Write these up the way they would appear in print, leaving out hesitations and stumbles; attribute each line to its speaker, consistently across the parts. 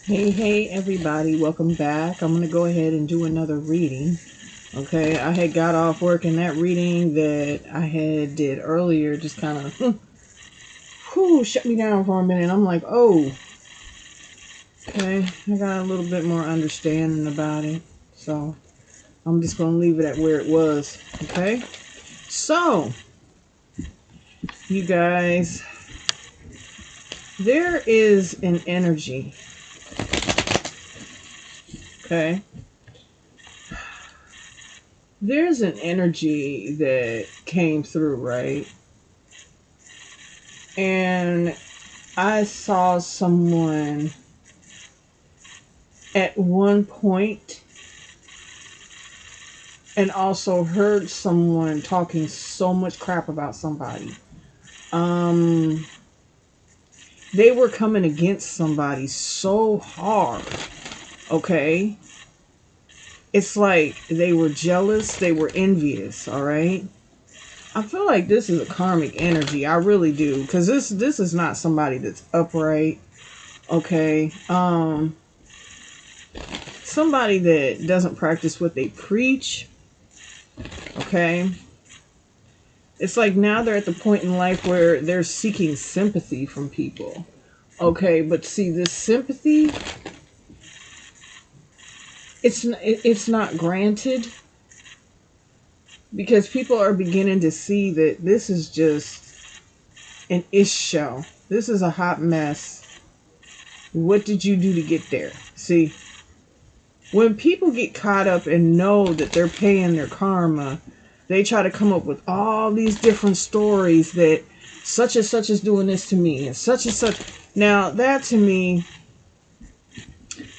Speaker 1: Hey, everybody, welcome back. I'm going to go ahead and do another reading. Okay, I had got off work and that reading that I had did earlier just kind of shut me down for a minute. I'm like, oh, okay, I got a little bit more understanding about it. So I'm just going to leave it at where it was. Okay, so you guys, there is an energy. Okay, there's an energy that came through, right? And I saw someone at one point and also heard someone talking so much crap about somebody. Um, they were coming against somebody so hard, okay? It's like they were jealous, they were envious, all right? I feel like this is a karmic energy. I really do, because this is not somebody that's upright, okay? Somebody that doesn't practice what they preach, okay? It's like now they're at the point in life where they're seeking sympathy from people. Okay, but see, this sympathy, it's not granted because people are beginning to see that this is just an ish show. This is a hot mess. What did you do to get there? See, when people get caught up and know that they're paying their karma, they try to come up with all these different stories that such and such is doing this to me and such. Now, that to me,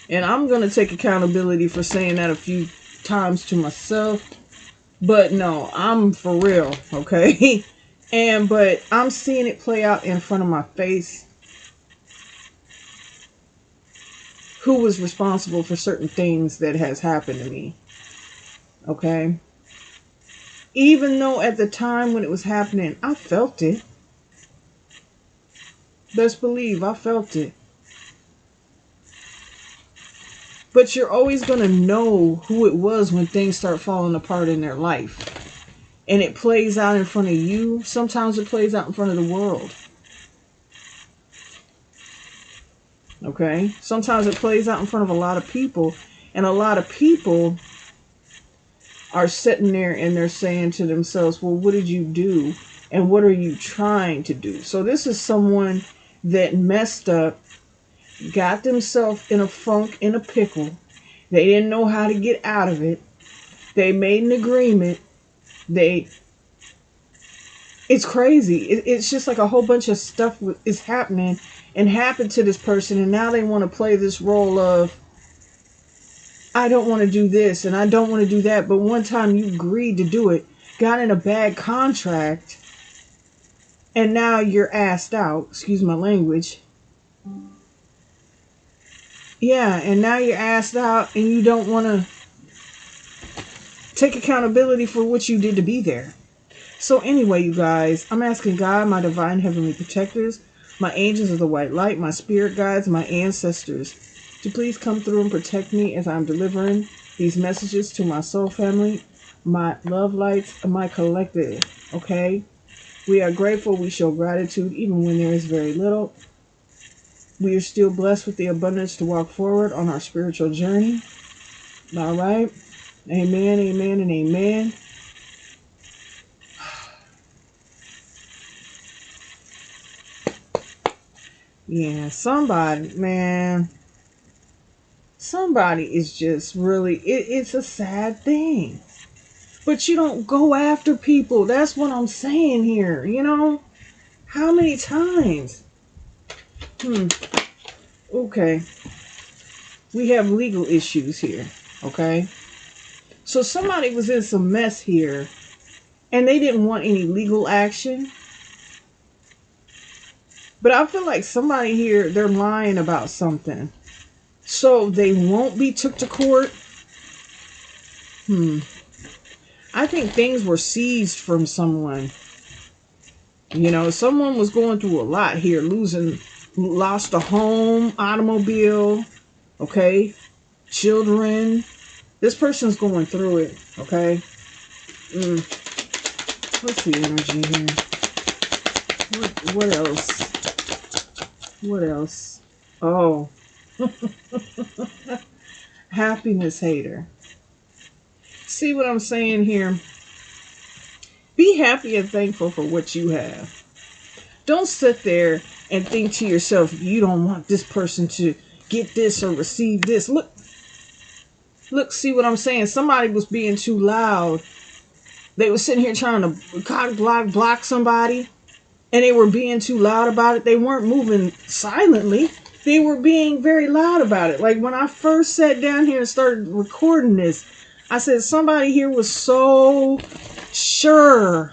Speaker 1: and I'm going to take accountability for saying that a few times to myself, but no, I'm for real, okay? But I'm seeing it play out in front of my face. Who was responsible for certain things that has happened to me, okay? Even though at the time when it was happening, I felt it. Best believe I felt it. But you're always going to know who it was when things start falling apart in their life. And it plays out in front of you. Sometimes it plays out in front of the world. Okay? Sometimes it plays out in front of a lot of people. And a lot of people are sitting there and they're saying to themselves, well, what did you do? And what are you trying to do? So this is someone that messed up, got themselves in a funk, in a pickle. They didn't know how to get out of it. They made an agreement. It's crazy. It's just like a whole bunch of stuff is happening and happened to this person. And now they want to play this role of, I don't want to do this and I don't want to do that. But one time you agreed to do it, got in a bad contract, and now you're asked out. Excuse my language. Yeah, and now you're asked out and you don't want to take accountability for what you did to be there. So anyway, you guys, I'm asking God, my divine heavenly protectors, my angels of the white light, my spirit guides, my ancestors, to please come through and protect me as I'm delivering these messages to my soul family, my love lights, and my collective. Okay? We are grateful. We show gratitude even when there is very little. We are still blessed with the abundance to walk forward on our spiritual journey. All right? Amen, amen, and amen. Yeah, somebody, man, somebody is just really, it's a sad thing. But you don't go after people. That's what I'm saying here, you know? How many times? Okay. We have legal issues here, okay? So somebody was in some mess here and they didn't want any legal action. But I feel like somebody here, they're lying about something. So they won't be took to court. I think things were seized from someone. You know, someone was going through a lot here, lost a home, automobile. Okay? Children. This person's going through it. Okay? What's the energy here? What else? What else? Oh. Happiness hater. See what I'm saying here? Be happy and thankful for what you have. Don't sit there and think to yourself, you don't want this person to get this or receive this. Look, see what I'm saying? Somebody was being too loud. They were sitting here trying to block somebody, and they were being too loud about it. They weren't moving silently. They were being very loud about it. Like when I first sat down here and started recording this, I said somebody here was so sure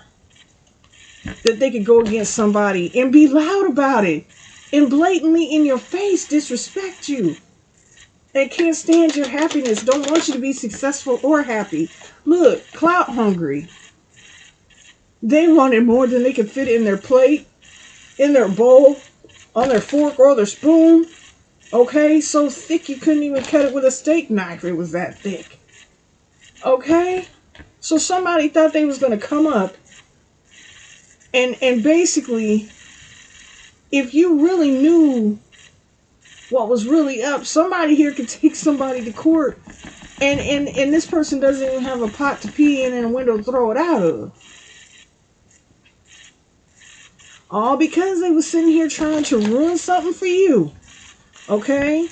Speaker 1: that they could go against somebody and be loud about it and blatantly in your face disrespect you. They can't stand your happiness, don't want you to be successful or happy. Look, clout hungry. They wanted more than they could fit in their plate, in their bowl, on their fork or their spoon. Okay, so thick you couldn't even cut it with a steak knife. It was that thick. Okay, so somebody thought they was going to come up and basically, if you really knew what was really up, somebody here could take somebody to court, and this person doesn't even have a pot to pee in and a window to throw it out of. All because they was sitting here trying to ruin something for you. Okay?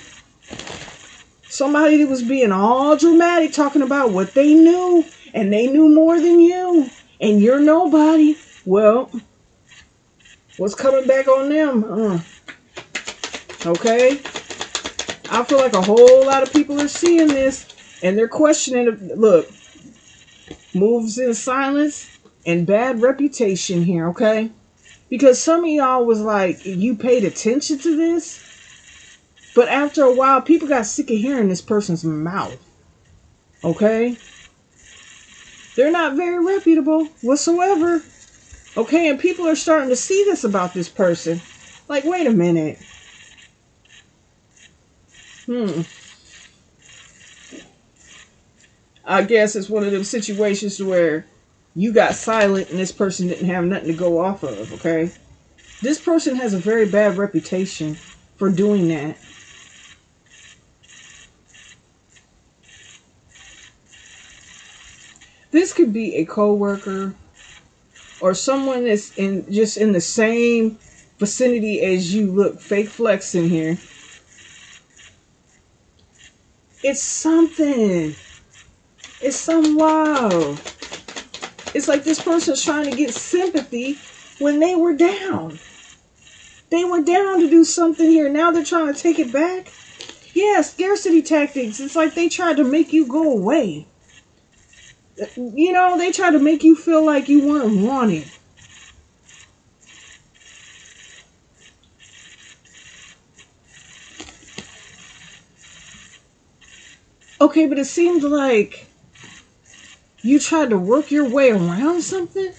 Speaker 1: Somebody that was being all dramatic talking about what they knew, and they knew more than you, and you're nobody. Well, what's coming back on them? Okay? I feel like a whole lot of people are seeing this, and they're questioning it. Look, moves in silence and bad reputation here, okay? Because some of y'all was like, you paid attention to this, but after a while, people got sick of hearing this person's mouth. Okay? They're not very reputable whatsoever. Okay, and people are starting to see this about this person. Like, wait a minute. I guess it's one of them situations where you got silent and this person didn't have nothing to go off of, okay? This person has a very bad reputation for doing that. This could be a coworker or someone that's just in the same vicinity as you. Look, fake flexing here. It's something. It's some wow. It's like this person's trying to get sympathy when they were down. They were down to do something here. Now they're trying to take it back. Yeah, scarcity tactics. It's like they tried to make you go away. You know, they tried to make you feel like you weren't wanted. Okay, but it seems like you tried to work your way around something.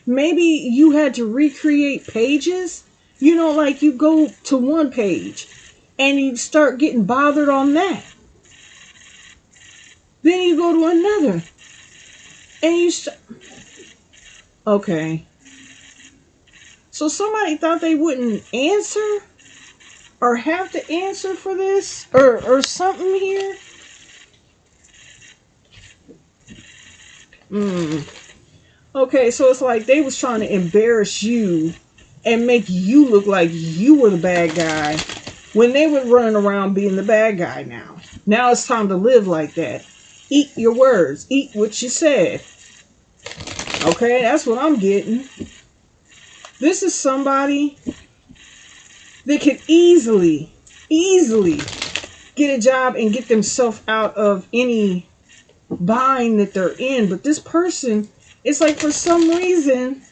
Speaker 1: Maybe you had to recreate pages. You know, like you go to one page and you start getting bothered on that. Then you go to another and okay. So somebody thought they wouldn't answer or have to answer for this or something here. Okay, so it's like they was trying to embarrass you and make you look like you were the bad guy when they were running around being the bad guy now. Now it's time to live like that. Eat your words. Eat what you said. Okay, that's what I'm getting. This is somebody that could easily get a job and get themselves out of any bind that they're in. But this person, it's like for some reason,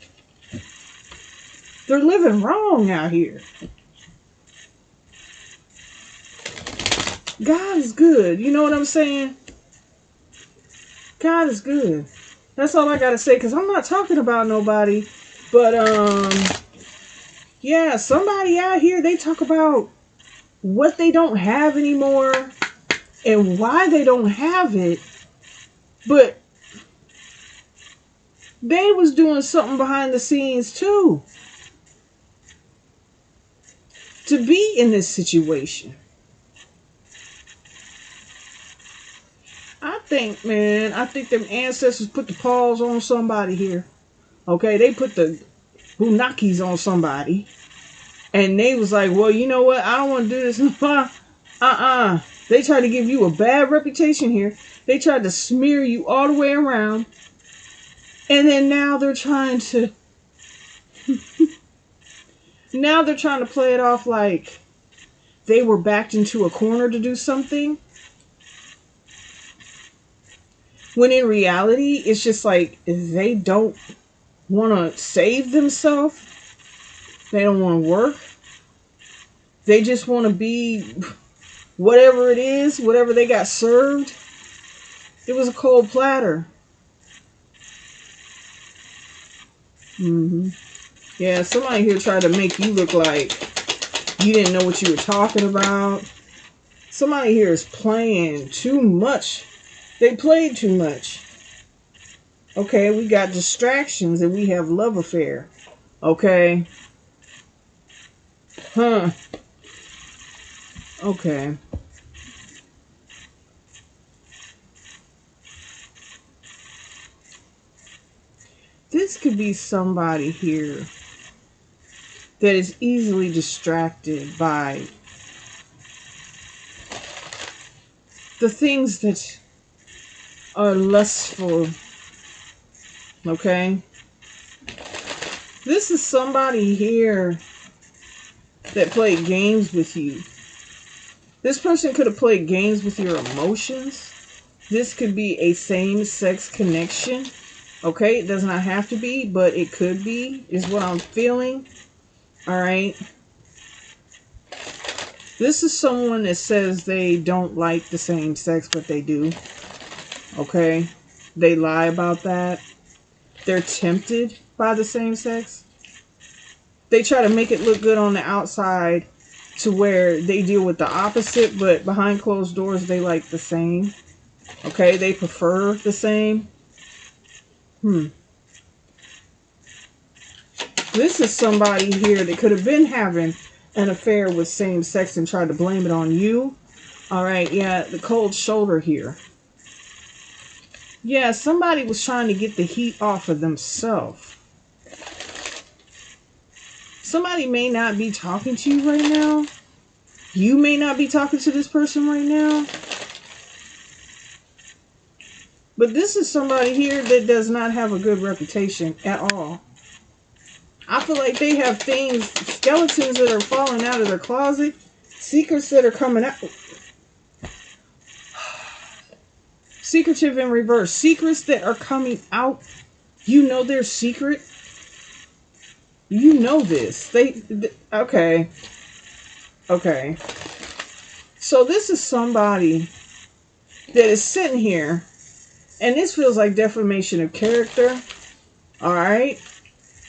Speaker 1: they're living wrong out here. God is good. You know what I'm saying? God is good. That's all I gotta say, because I'm not talking about nobody. But Yeah, somebody out here, they talk about what they don't have anymore and why they don't have it, but they was doing something behind the scenes too to be in this situation. I think, man, I think them ancestors put the paws on somebody here. Okay, they put the bunakis on somebody. And they was like, well, you know what? I don't want to do this. They tried to give you a bad reputation here. They tried to smear you all the way around. And then now they're trying to play it off like they were backed into a corner to do something. When in reality, it's just like they don't want to save themselves. They don't want to work. They just want to be whatever it is, whatever they got served. It was a cold platter. hmm Yeah, somebody here tried to make you look like you didn't know what you were talking about. Somebody here is playing too much. They played too much. Okay, we got distractions and we have love affair. Okay. Huh. Okay. This could be somebody here that is easily distracted by the things that are lustful. Okay? This is somebody here that played games with you. This person could have played games with your emotions. This could be a same-sex connection. Okay? It does not have to be, but it could be, is what I'm feeling. Alright? This is someone that says they don't like the same sex, but they do. Okay? They lie about that. They're tempted by the same sex. They try to make it look good on the outside to where they deal with the opposite, but behind closed doors, they like the same. Okay? They prefer the same. This is somebody here that could have been having an affair with same sex and tried to blame it on you. Alright, yeah, the cold shoulder here. Yeah, somebody was trying to get the heat off of themselves. Somebody may not be talking to you right now. You may not be talking to this person right now. But this is somebody here that does not have a good reputation at all. I feel like they have things, skeletons that are falling out of their closet, secrets that are coming out. Secretive in reverse. Secrets that are coming out. You know their secret. You know this. Okay. Okay. So this is somebody that is sitting here, and this feels like defamation of character. Alright?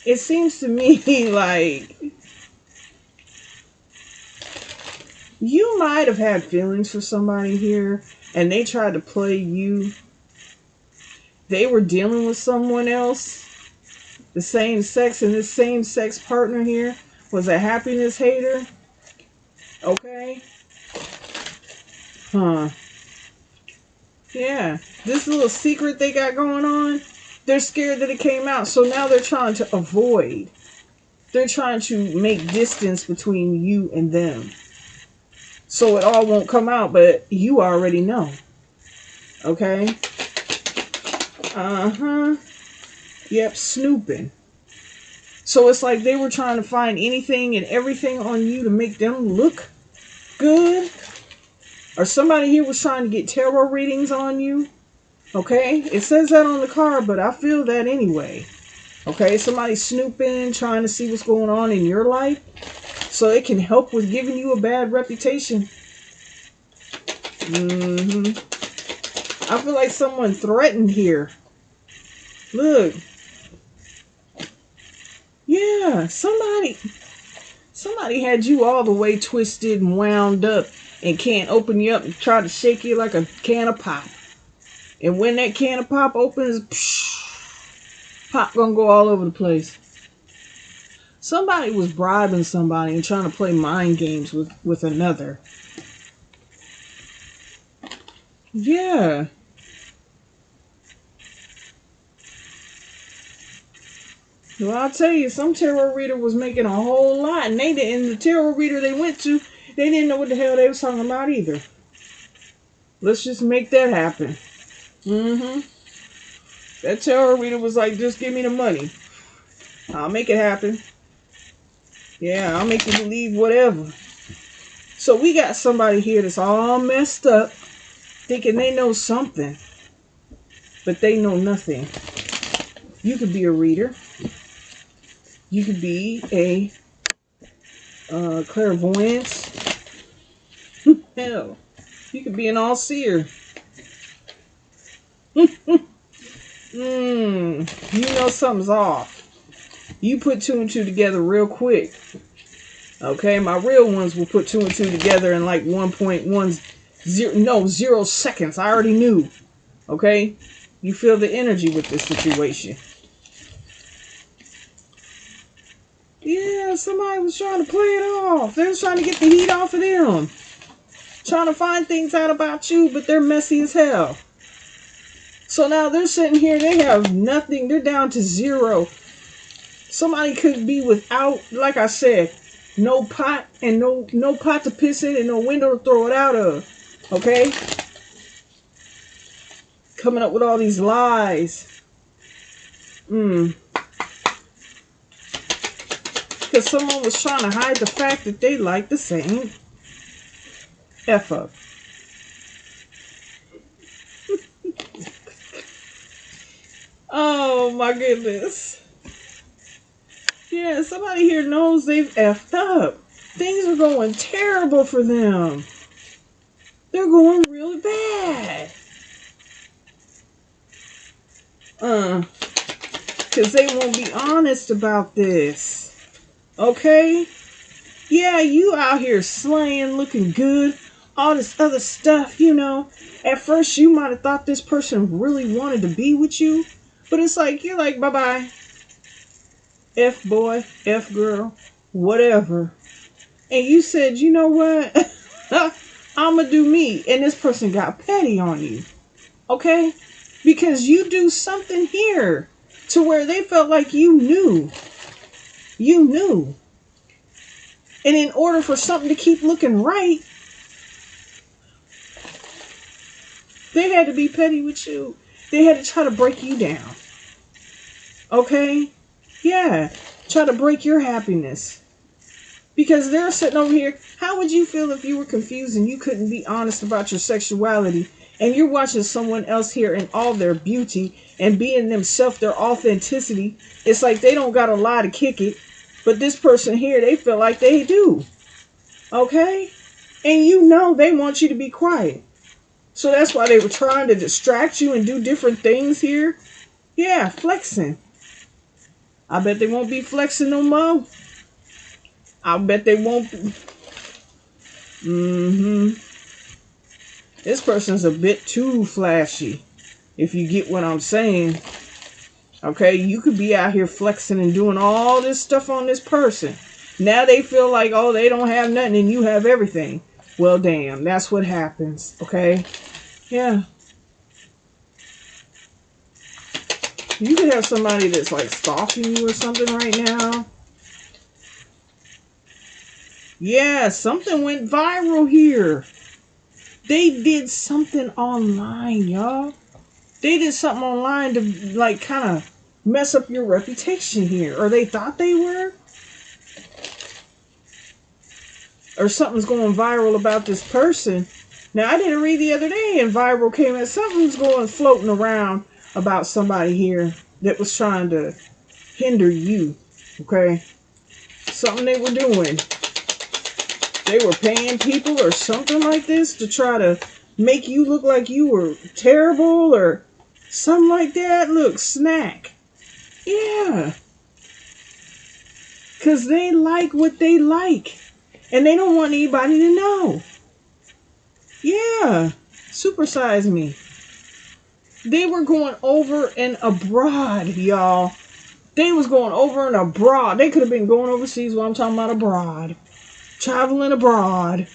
Speaker 1: It seems to me like you might have had feelings for somebody here, and they tried to play you. They were dealing with someone else, the same sex, and this same sex partner here was a happiness hater. Okay? Huh. Yeah. This little secret they got going on, they're scared that it came out, so now they're trying to avoid. They're trying to make distance between you and them. So it all won't come out, but you already know. Okay? Uh-huh. Yep, snooping. So it's like they were trying to find anything and everything on you to make them look good. Or somebody here was trying to get tarot readings on you. Okay? It says that on the card, but I feel that anyway. Okay? Somebody snooping, trying to see what's going on in your life. So it can help with giving you a bad reputation. I feel like someone threatened here. Look. Yeah, somebody. Somebody had you all the way twisted and wound up and can't open you up and try to shake you like a can of pop. And when that can of pop opens, psh, pop gonna go all over the place. Somebody was bribing somebody and trying to play mind games with another. Yeah. Well, I'll tell you, some tarot reader was making a whole lot, and they didn't. The tarot reader they went to, they didn't know what the hell they was talking about either. Let's just make that happen. Mm-hmm. That tarot reader was like, just give me the money. I'll make it happen. Yeah, I'll make you believe whatever. So we got somebody here that's all messed up, thinking they know something, but they know nothing. You could be a reader. You could be a clairvoyance. Hell, you could be an all-seer. You know something's off. You put two and two together real quick. Okay, my real ones will put two and two together in like 0 seconds. I already knew. Okay, you feel the energy with this situation. Yeah, somebody was trying to play it off. They was trying to get the heat off of them. Trying to find things out about you, but they're messy as hell. So now they're sitting here, they have nothing. They're down to zero. Somebody could be without, like I said, no pot and no pot to piss in and no window to throw it out of. Okay? Coming up with all these lies. Because someone was trying to hide the fact that they like the same F up. Oh my goodness. Yeah, somebody here knows they've effed up. Things are going terrible for them. They're going really bad. Because they won't be honest about this. Okay? Yeah, you out here slaying, looking good, all this other stuff, you know. At first, you might have thought this person really wanted to be with you. But it's like, you're like, bye-bye. F boy, F girl, whatever. And you said, you know what? I'ma do me. And this person got petty on you. Okay? Because you do something here to where they felt like you knew. You knew. And in order for something to keep looking right, they had to be petty with you. They had to try to break you down. Okay? Yeah. Try to break your happiness. Because they're sitting over here. How would you feel if you were confused and you couldn't be honest about your sexuality, and you're watching someone else here in all their beauty and being themselves, their authenticity? It's like they don't got a lie to kick it, but this person here, they feel like they do. Okay? And you know they want you to be quiet. So that's why they were trying to distract you and do different things here. Yeah, flexing. I bet they won't be flexing no more. I bet they won't. This person's a bit too flashy, if you get what I'm saying. Okay, you could be out here flexing and doing all this stuff on this person. Now they feel like, oh, they don't have nothing and you have everything. Well, damn, that's what happens. Okay? Yeah. You could have somebody that's like stalking you or something right now. Yeah, something went viral here. They did something online, y'all. They did something online to like kind of mess up your reputation here. Or they thought they were. Or something's going viral about this person. Now, I did a read the other day and viral came out. Something's going floating around about somebody here that was trying to hinder you. Okay? Something they were doing. They were paying people or something like this to try to make you look like you were terrible or something like that. Look, snack. Yeah. Because they like what they like. And they don't want anybody to know. Yeah. Supersize me. They were going over and abroad, y'all. They was going over and abroad. They could have been going overseas while I'm talking about abroad. Traveling abroad.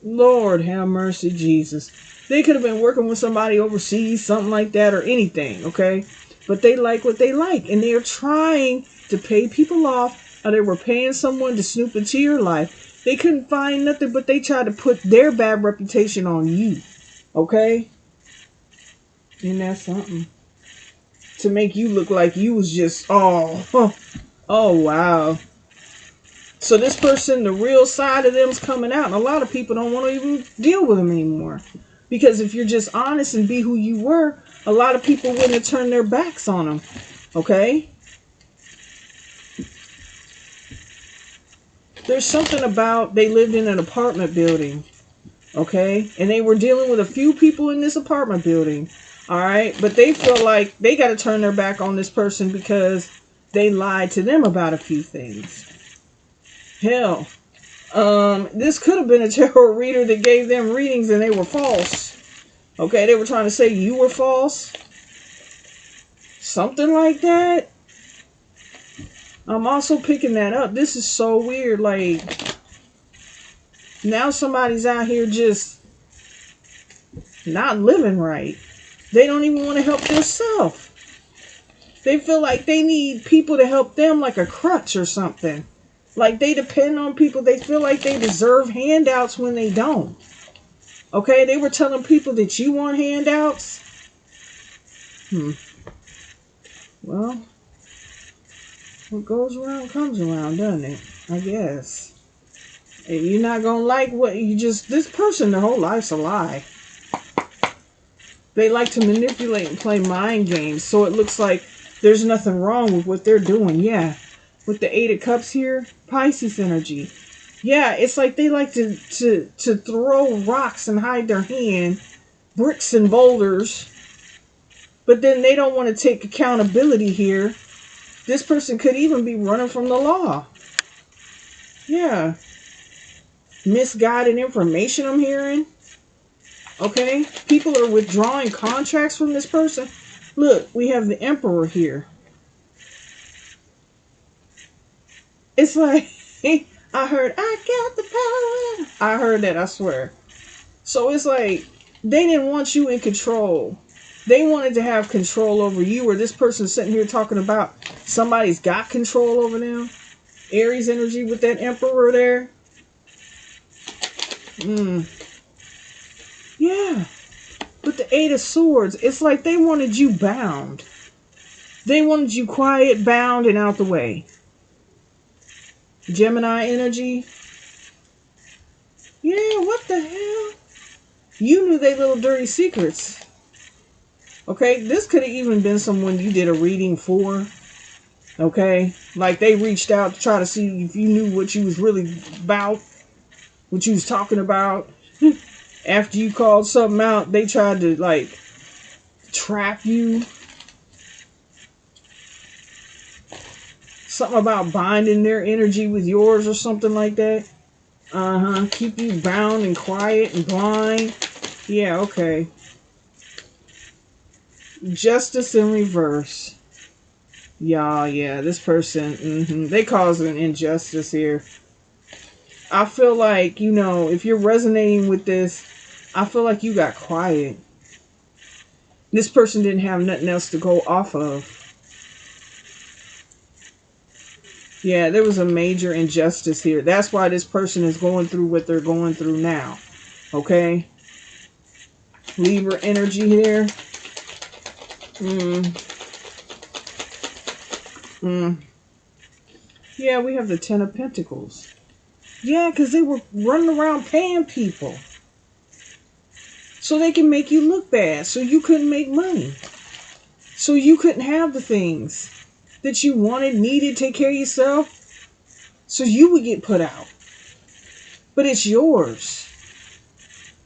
Speaker 1: Lord have mercy, Jesus. They could have been working with somebody overseas, something like that, or anything, okay? But they like what they like, and they're trying to pay people off, or they were paying someone to snoop into your life. They couldn't find nothing, but they tried to put their bad reputation on you, okay? And that's something. To make you look like you was just, oh wow. So this person, the real side of them's coming out, and a lot of people don't want to even deal with them anymore. Because if you're just honest and be who you were, a lot of people wouldn't have turned their backs on them. Okay? There's something about they lived in an apartment building. Okay? And they were dealing with a few people in this apartment building. Alright? But they feel like they got to turn their back on this person because they lied to them about a few things. Hell, this could have been a tarot reader that gave them readings and they were false. Okay, they were trying to say you were false. Something like that. I'm also picking that up. This is so weird. Like, now somebody's out here just not living right. They don't even want to help themselves. They feel like they need people to help them like a crutch or something. Like they depend on people. They feel like they deserve handouts when they don't. Okay, they were telling people that you want handouts. Well, what goes around comes around, doesn't it? I guess. And you're not going to like what you just... This person, their whole life's a lie. They like to manipulate and play mind games. So it looks like there's nothing wrong with what they're doing. Yeah. With the 8 of Cups here, Pisces energy. Yeah, it's like they like to throw rocks and hide their hand, bricks and boulders, but then they don't want to take accountability here. This person could even be running from the law. Yeah. Misguided information I'm hearing. Okay? People are withdrawing contracts from this person. Look, we have the Emperor here. It's like... I heard, I got the power. I heard that, I swear. So it's like, they didn't want you in control. They wanted to have control over you, or this person's sitting here talking about somebody's got control over them. Aries energy with that Emperor there. Yeah. With the 8 of Swords, it's like they wanted you bound. They wanted you quiet, bound, and out the way. Gemini energy. Yeah, what the hell? You knew they little dirty secrets. Okay, this could have even been someone you did a reading for. Okay, like they reached out to try to see if you knew what you was really about, what you was talking about. After you called something out, they tried to like trap you. Something about binding their energy with yours or something like that. Keep you bound and quiet and blind. Yeah, okay. Justice in reverse. Yeah, this person, they cause an injustice here. I feel like, if you're resonating with this, I feel like you got quiet. This person didn't have nothing else to go off of. Yeah, there was a major injustice here. That's why this person is going through what they're going through now. Okay? Libra energy here. Yeah, we have the 10 of Pentacles. Yeah, because they were running around paying people. So they can make you look bad. So you couldn't make money. So you couldn't have the things that you wanted, needed, take care of yourself. So you would get put out. But it's yours.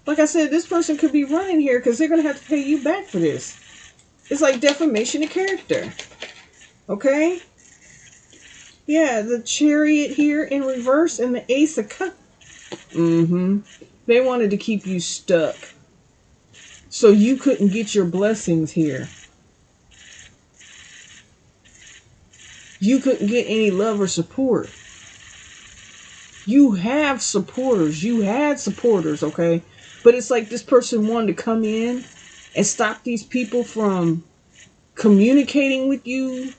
Speaker 1: Like I said, this person could be running here because they're going to have to pay you back for this. It's like defamation of character. Okay? Yeah, the Chariot here in reverse and the Ace of Cups. They wanted to keep you stuck. So you couldn't get your blessings here. You couldn't get any love or support. You have supporters. You had supporters, okay? But it's like this person wanted to come in and stop these people from communicating with you.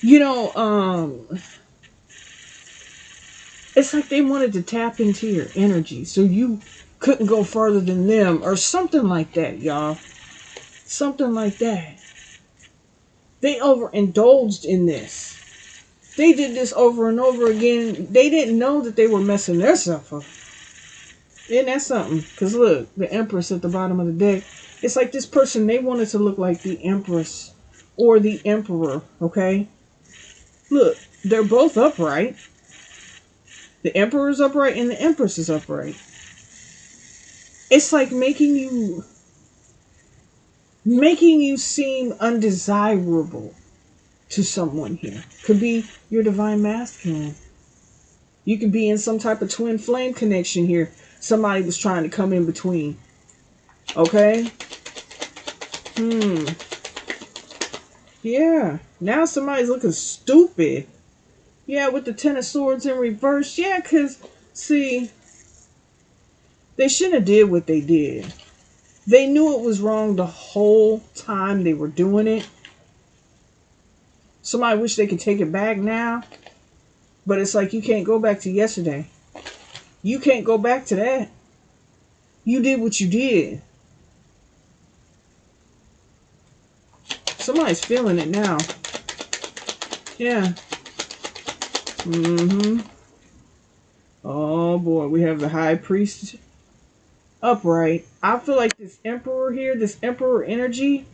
Speaker 1: You know, it's like they wanted to tap into your energy so you couldn't go further than them or something like that, y'all. Something like that. They overindulged in this. They did this over and over again. They didn't know that they were messing themselves up. Isn't that something? Because look, the Empress at the bottom of the deck. It's like this person, they wanted to look like the Empress or the Emperor, okay? Look, they're both upright. The Emperor's upright and the Empress is upright. It's like making you seem undesirable to someone here. Could be your divine masculine. You could be in some type of twin flame connection here. Somebody was trying to come in between. Okay? Yeah. Now somebody's looking stupid. Yeah, with the Ten of Swords in reverse. Yeah, because, see, they shouldn't have did what they did. They knew it was wrong the whole time they were doing it. Somebody wish they could take it back now. But it's like you can't go back to yesterday. You can't go back to that. You did what you did. Somebody's feeling it now. Yeah. Oh boy, we have the High Priest upright. I feel like this Emperor here, this Emperor energy,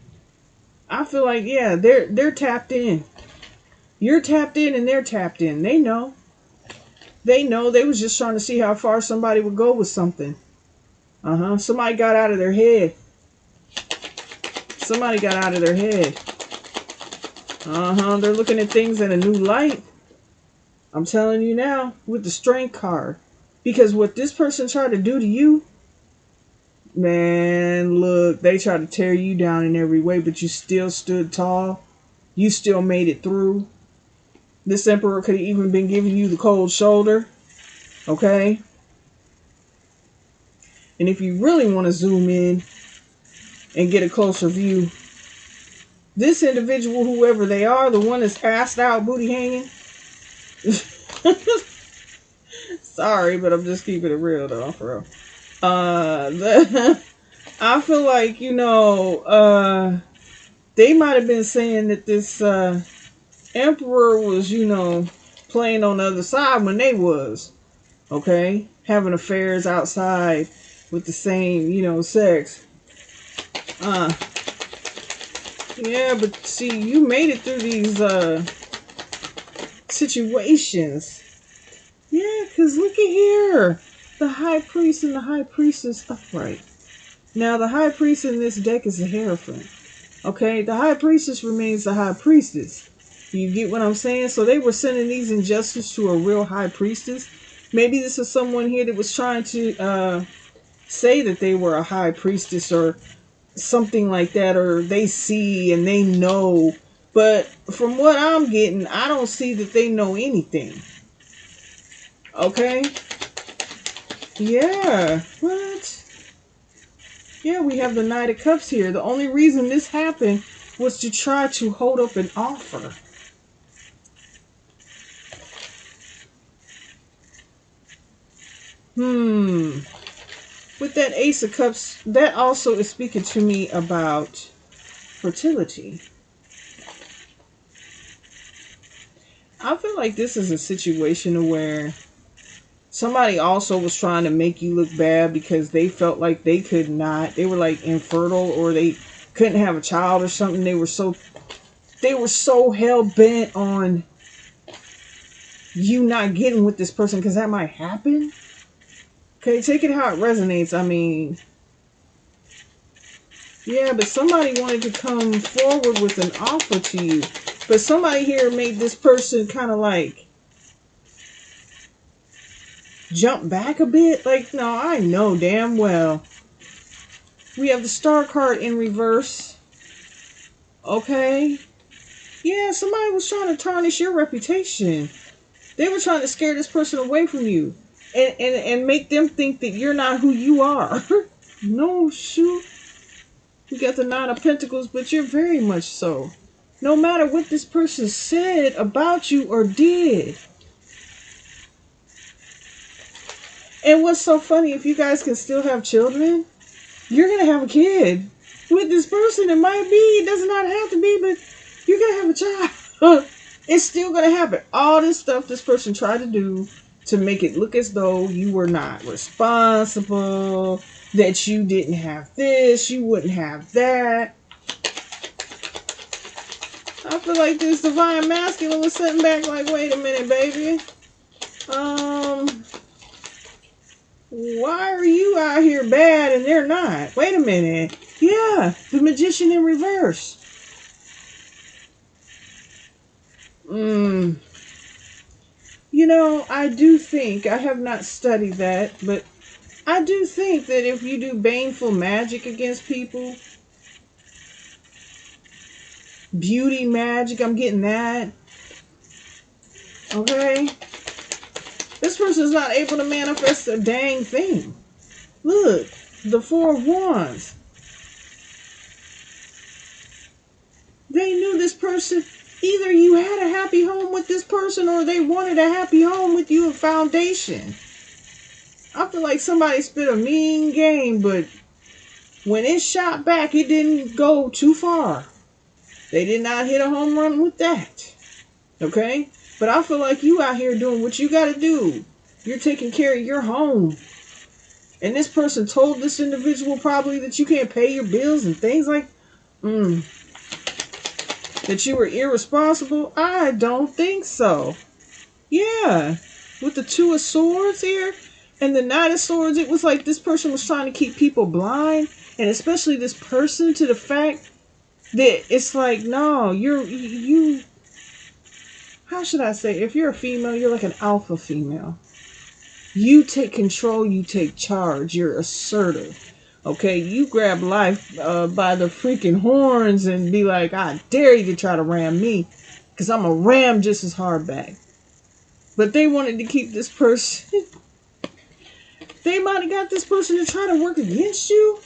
Speaker 1: I feel like, yeah, they're tapped in. You're tapped in and they're tapped in. They know. They know. They was just trying to see how far somebody would go with something. Somebody got out of their head. Somebody got out of their head. They're looking at things in a new light. I'm telling you now, with the Strength card. Because what this person tried to do to you, man, look, they tried to tear you down in every way, but you still stood tall. You still made it through. This Emperor could have even been giving you the cold shoulder. Okay? And if you really want to zoom in and get a closer view, this individual, whoever they are, the one that's passed out, booty hanging. Sorry, but I'm just keeping it real though, for real. I feel like, they might have been saying that this Emperor was, playing on the other side when they was, okay? Having affairs outside with the same, sex. Yeah, but see, you made it through these situations. Yeah, because look at here. The High Priest and the High Priestess upright. Now, the High Priest in this deck is a Hierophant. Okay, the High Priestess remains the High Priestess. You get what I'm saying? So they were sending these injustices to a real High Priestess. Maybe this is someone here that was trying to say that they were a High Priestess or something like that, or they see and they know. But from what I'm getting, I don't see that they know anything. Okay? Yeah. What? Yeah, we have the Knight of Cups here. The only reason this happened was to try to hold up an offer. With that Ace of Cups, that also is speaking to me about fertility. I feel like this is a situation where somebody also was trying to make you look bad because they felt like they could not. They were like infertile or they couldn't have a child or something. They were so hell bent on you not getting with this person because that might happen. Okay, take it how it resonates. I mean, yeah, but somebody wanted to come forward with an offer to you. But somebody here made this person kind of like jump back a bit. Like, no, I know damn well. We have the star card in reverse. Okay. Yeah, somebody was trying to tarnish your reputation. They were trying to scare this person away from you. And make them think that you're not who you are. No, shoot. You got the Nine of Pentacles, but you're very much so. No matter what this person said about you or did. And what's so funny, if you guys can still have children, you're going to have a kid. With this person, it might be, it does not have to be, but you're going to have a child. It's still going to happen. All this stuff this person tried to do to make it look as though you were not responsible, that you didn't have this, you wouldn't have that. I feel like this divine masculine was sitting back like, wait a minute, baby. Why are you out here bad and they're not? Wait a minute. Yeah, the magician in reverse. You know, I do think, I have not studied that, but I do think that if you do baneful magic against people, beauty magic, I'm getting that. Okay? This person's not able to manifest a dang thing. Look, the Four of Wands. They knew this person, either you had a happy home with this person or they wanted a happy home with you, a foundation. I feel like somebody spit a mean game, but when it shot back, it didn't go too far. They did not hit a home run with that. Okay? But I feel like you out here doing what you got to do. You're taking care of your home. And this person told this individual probably that you can't pay your bills and things like that you were irresponsible. I don't think so. Yeah. With the Two of Swords here and the Knight of Swords, it was like this person was trying to keep people blind. And especially this person, to the fact that it's like, no, you how should I say, if you're a female, you're like an alpha female. You take control, you take charge, you're assertive. Okay, you grab life by the freaking horns and be like, I dare you to try to ram me, because I'm a ram just as hard back. But they wanted to keep this person. They might have got this person to try to work against you.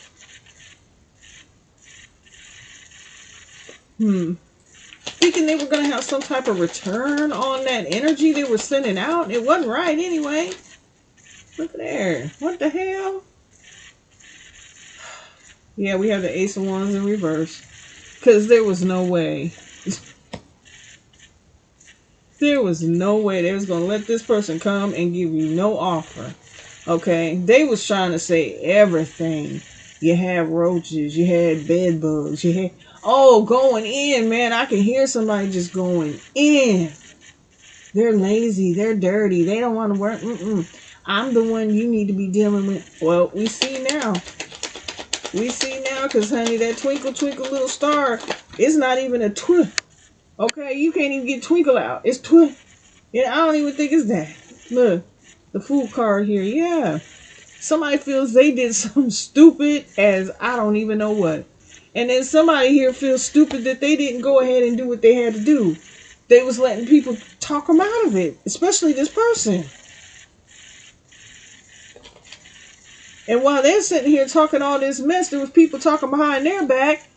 Speaker 1: Thinking they were going to have some type of return on that energy they were sending out. It wasn't right anyway. Look there. What the hell? Yeah, we have the Ace of Wands in reverse. Because there was no way. There was no way they was going to let this person come and give you no offer. Okay? They was trying to say everything. You had roaches. You had bed bugs. You had... Oh, going in, man. I can hear somebody just going in. They're lazy. They're dirty. They don't want to work. I'm the one you need to be dealing with. Well, we see now. We see now, because, honey, that twinkle, twinkle, little star is not even a twin. Okay, you can't even get twinkle out. It's twin. Yeah, I don't even think it's that. Look, the Fool card here. Yeah. Somebody feels they did something stupid as I don't even know what. And then somebody here feels stupid that they didn't go ahead and do what they had to do. They was letting people talk them out of it, especially this person. And while they're sitting here talking all this mess, there was people talking behind their back,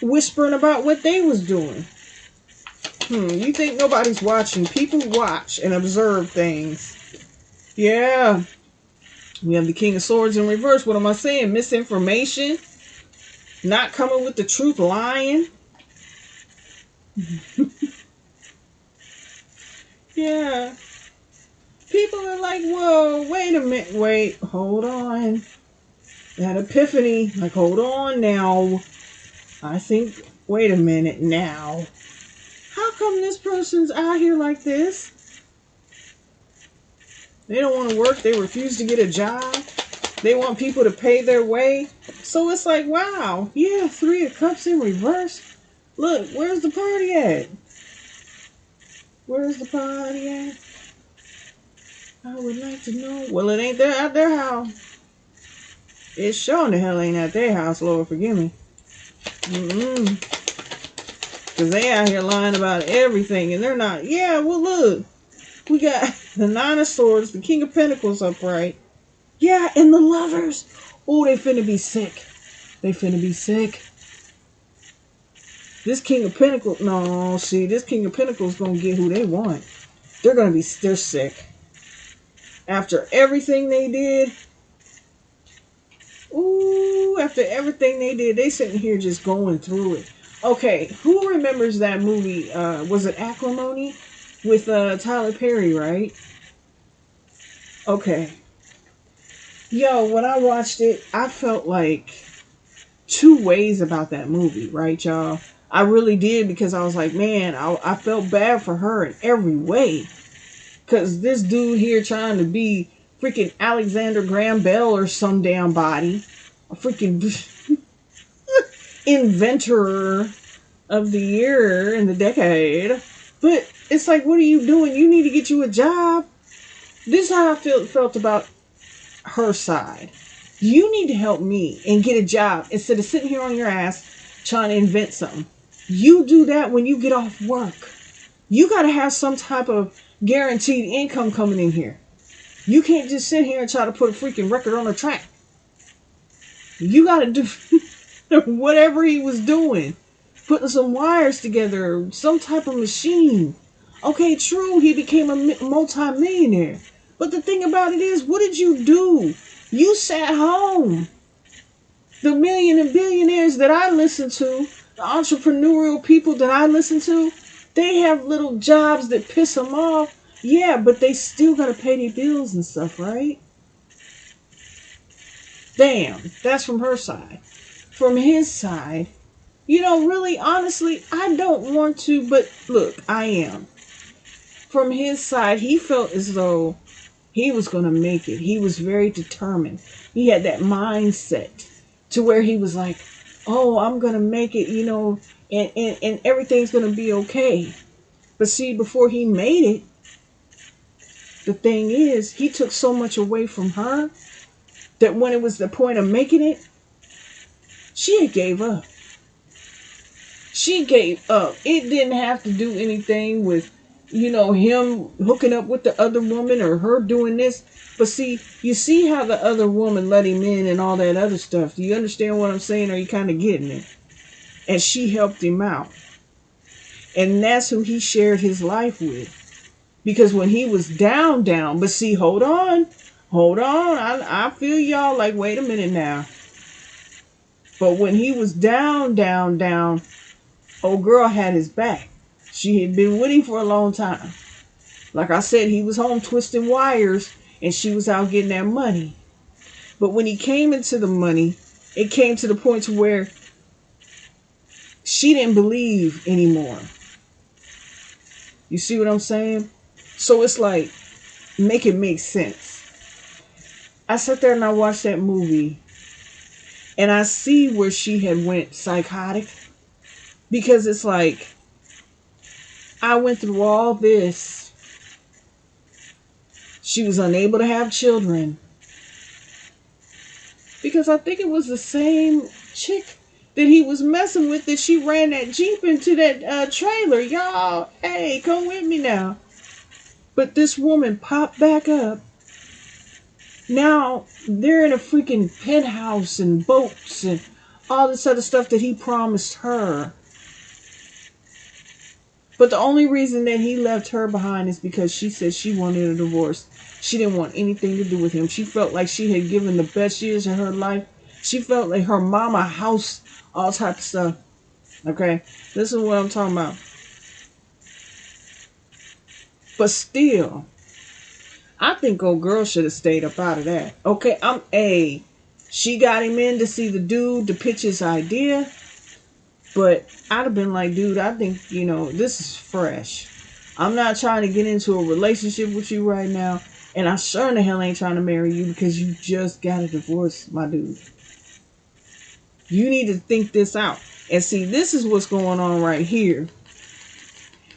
Speaker 1: whispering about what they was doing. You think nobody's watching? People watch and observe things. Yeah. We have the King of Swords in reverse. What am I saying? Misinformation. Not coming with the truth, lying. Yeah. People are like, whoa, wait a minute. Wait, hold on. That epiphany. Like, hold on now. I think, wait a minute now. How come this person's out here like this? They don't want to work. They refuse to get a job. They want people to pay their way. So it's like, wow. Yeah, Three of Cups in reverse. Look, where's the party at? Where's the party at? I would like to know. Well, it ain't there at their house. It's showing the hell ain't at their house, Lord forgive me. Because they out here lying about everything and they're not. Yeah, well, look. We got the Nine of Swords, the King of Pentacles upright. Yeah, and the Lovers. Oh, they finna be sick. They finna be sick. This King of Pentacles, no, see, this King of Pentacles gonna get who they want. They're sick. After everything they did, ooh, after everything they did, they sitting here just going through it. Okay, who remembers that movie? Was it Acrimony? With Tyler Perry, right? Okay. Yo, when I watched it, I felt like two ways about that movie, right, y'all? I really did because I was like, man, I felt bad for her in every way. Because this dude here trying to be freaking Alexander Graham Bell or some damn body, a freaking inventor of the year in the decade. But it's like, what are you doing? You need to get you a job. This is how I felt about her side. You need to help me and get a job instead of sitting here on your ass trying to invent something. You do that when you get off work. You got to have some type of guaranteed income coming in here. You can't just sit here and try to put a freaking record on the track. You got to do whatever he was doing. Putting some wires together, some type of machine. Okay, true, he became a multi-millionaire. But the thing about it is, what did you do? You sat home. The million and billionaires that I listen to, the entrepreneurial people that I listen to, they have little jobs that piss them off. Yeah, but they still got to pay their bills and stuff, right? Damn, that's from her side. From his side, really, honestly, I don't want to, but look, I am. From his side, he felt as though he was going to make it. He was very determined. He had that mindset to where he was like, oh, I'm going to make it, and everything's going to be okay. But see, before he made it, the thing is, he took so much away from her that when it was the point of making it, she had gave up. She gave up. It didn't have to do anything with, him hooking up with the other woman or her doing this. But see, you see how the other woman let him in and all that other stuff. Do you understand what I'm saying? Are you kind of getting it? And she helped him out. And that's who he shared his life with. Because when he was down, but see, hold on. I feel y'all like, wait a minute now. But when he was down, old girl had his back. She had been with him for a long time. Like I said, he was home twisting wires and she was out getting that money. But when he came into the money, it came to the point to where she didn't believe anymore. You see what I'm saying? So it's like, make it make sense. I sat there and I watched that movie and I see where she had went psychotic. Because it's like, I went through all this. She was unable to have children. Because I think it was the same chick that he was messing with that she ran that Jeep into that trailer. Y'all, hey, come with me now. But this woman popped back up. Now they're in a freaking penthouse and boats and all this other stuff that he promised her. But the only reason that he left her behind is because she said she wanted a divorce. She didn't want anything to do with him. She felt like she had given the best years of her life. She felt like her mama house, all type of stuff. Okay? This is what I'm talking about. But still, I think old girl should have stayed up out of that. Okay, she got him in to see the dude to pitch his idea. But I'd have been like, dude, I think, this is fresh. I'm not trying to get into a relationship with you right now. And I sure in the hell ain't trying to marry you because you just got a divorce, my dude. You need to think this out. And see, this is what's going on right here.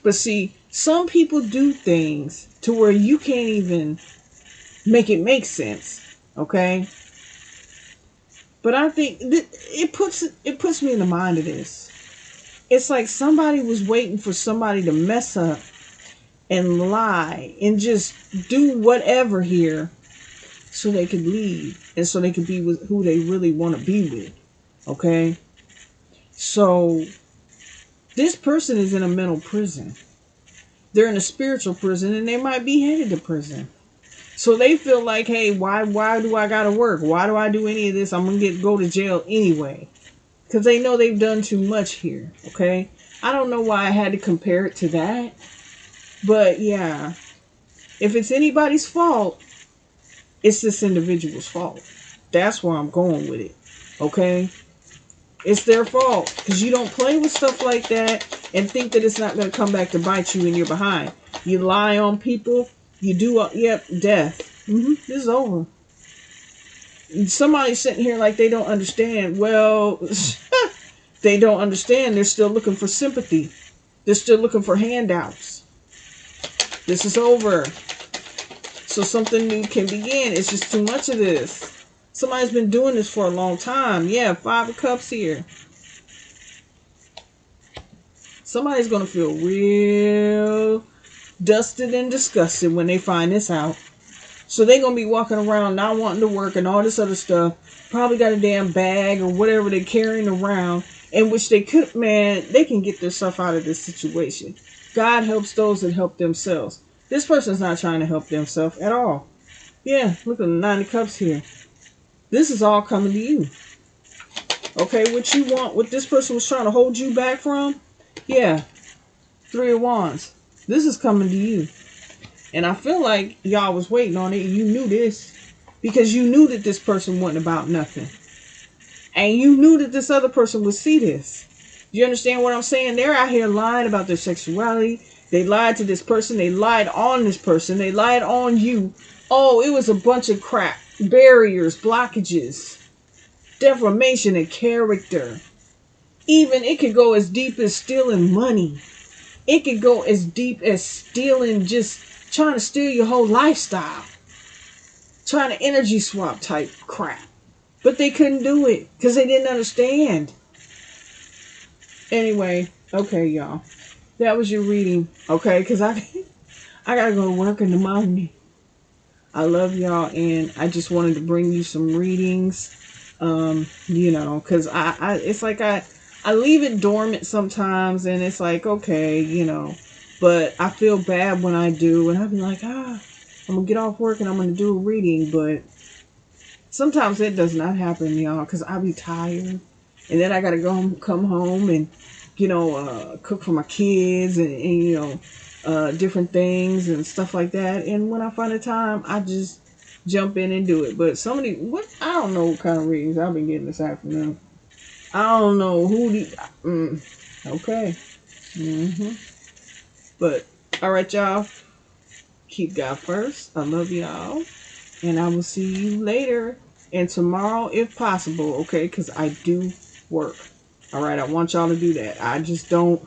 Speaker 1: But see, Some people do things to where you can't even make it make sense. Okay? But I think it puts me in the mind of this. It's like somebody was waiting for somebody to mess up and lie and just do whatever here so they could leave and so they could be with who they really want to be with. Okay? So this person is in a mental prison. They're in a spiritual prison and they might be headed to prison. So they feel like, hey, why do I gotta work? Why do I do any of this? I'm gonna go to jail anyway. Because they know they've done too much here. Okay? I don't know why I had to compare it to that. But yeah, if it's anybody's fault, it's this individual's fault. That's where I'm going with it. Okay? It's their fault. Because you don't play with stuff like that and think that it's not going to come back to bite you in your behind. You lie on people. You do, yep, death. This is over. Somebody's sitting here like they don't understand. Well, they don't understand. They're still looking for sympathy. They're still looking for handouts. This is over. So something new can begin. It's just too much of this. Somebody's been doing this for a long time. Yeah, 5 of Cups here. Somebody's going to feel real dusted and disgusted when they find this out. So they're going to be walking around not wanting to work and all this other stuff. Probably got a damn bag or whatever they're carrying around in which they could, man, they can get their stuff out of this situation. God helps those that help themselves. This person's not trying to help themselves at all. Yeah, look at the 9 of Cups here. This is all coming to you. Okay, what you want, what this person was trying to hold you back from, yeah, 3 of Wands. This is coming to you. And I feel like y'all was waiting on it. You knew this. Because you knew that this person wasn't about nothing. And you knew that this other person would see this. Do you understand what I'm saying? They're out here lying about their sexuality. They lied to this person. They lied on this person. They lied on you. Oh, it was a bunch of crap. Barriers, blockages, defamation of character. Even it could go as deep as stealing money. It could go as deep as stealing, just trying to steal your whole lifestyle. Trying to energy swap type crap. But they couldn't do it because they didn't understand. Anyway, okay, y'all. That was your reading, okay? Because I got to go to work in the morning. I love y'all, and I just wanted to bring you some readings, because it's like I leave it dormant sometimes, and it's like, okay, but I feel bad when I do, and I'll be like, I'm going to get off work, and I'm going to do a reading, but sometimes it does not happen, y'all, because I be tired, and then I got to come home, and, cook for my kids, and different things and stuff like that. And when I find the time, I just jump in and do it. But I don't know what kind of readings I've been getting this afternoon. I don't know okay. But, all right, y'all. Keep God first. I love y'all. And I will see you later. And tomorrow, if possible, okay? Because I do work. All right, I want y'all to do that. I just don't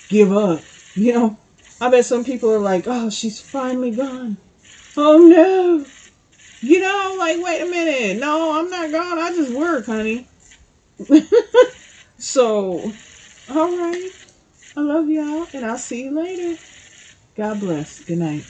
Speaker 1: give up. I bet some people are like, oh, she's finally gone. Oh, no. Like, wait a minute. No, I'm not gone. I just work, honey. So, all right. I love y'all, and I'll see you later. God bless. Good night.